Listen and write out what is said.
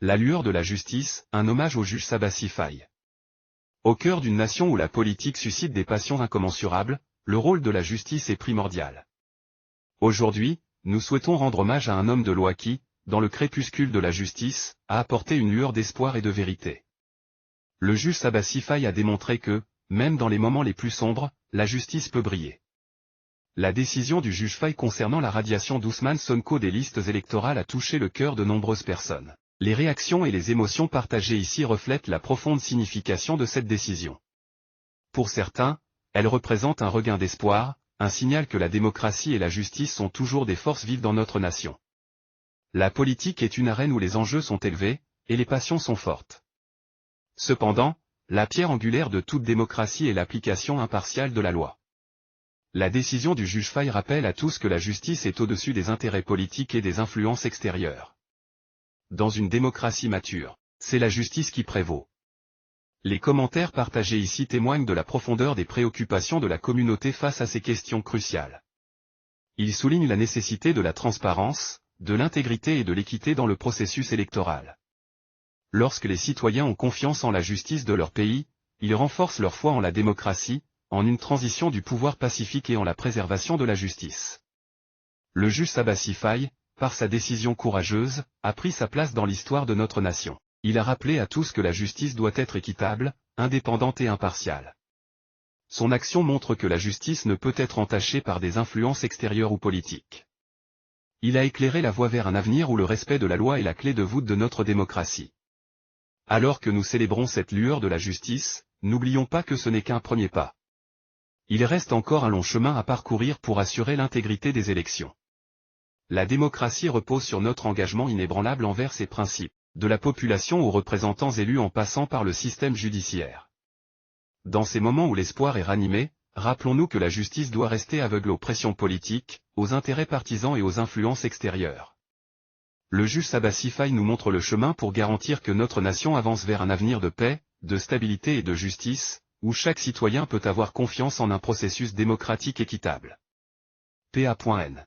La lueur de la justice, un hommage au juge Sabassi Faye. Au cœur d'une nation où la politique suscite des passions incommensurables, le rôle de la justice est primordial. Aujourd'hui, nous souhaitons rendre hommage à un homme de loi qui, dans le crépuscule de la justice, a apporté une lueur d'espoir et de vérité. Le juge Sabassi Faye a démontré que, même dans les moments les plus sombres, la justice peut briller. La décision du juge Faye concernant la radiation d'Ousmane Sonko des listes électorales a touché le cœur de nombreuses personnes. Les réactions et les émotions partagées ici reflètent la profonde signification de cette décision. Pour certains, elle représente un regain d'espoir, un signal que la démocratie et la justice sont toujours des forces vives dans notre nation. La politique est une arène où les enjeux sont élevés, et les passions sont fortes. Cependant, la pierre angulaire de toute démocratie est l'application impartiale de la loi. La décision du juge Faye rappelle à tous que la justice est au-dessus des intérêts politiques et des influences extérieures. Dans une démocratie mature, c'est la justice qui prévaut. Les commentaires partagés ici témoignent de la profondeur des préoccupations de la communauté face à ces questions cruciales. Ils soulignent la nécessité de la transparence, de l'intégrité et de l'équité dans le processus électoral. Lorsque les citoyens ont confiance en la justice de leur pays, ils renforcent leur foi en la démocratie, en une transition du pouvoir pacifique et en la préservation de la justice. Le juge Sabassi Faye, par sa décision courageuse, a pris sa place dans l'histoire de notre nation. Il a rappelé à tous que la justice doit être équitable, indépendante et impartiale. Son action montre que la justice ne peut être entachée par des influences extérieures ou politiques. Il a éclairé la voie vers un avenir où le respect de la loi est la clé de voûte de notre démocratie. Alors que nous célébrons cette lueur de la justice, n'oublions pas que ce n'est qu'un premier pas. Il reste encore un long chemin à parcourir pour assurer l'intégrité des élections. La démocratie repose sur notre engagement inébranlable envers ses principes, de la population aux représentants élus en passant par le système judiciaire. Dans ces moments où l'espoir est ranimé, rappelons-nous que la justice doit rester aveugle aux pressions politiques, aux intérêts partisans et aux influences extérieures. Le juge Sabassi Faye nous montre le chemin pour garantir que notre nation avance vers un avenir de paix, de stabilité et de justice, où chaque citoyen peut avoir confiance en un processus démocratique équitable. PA.N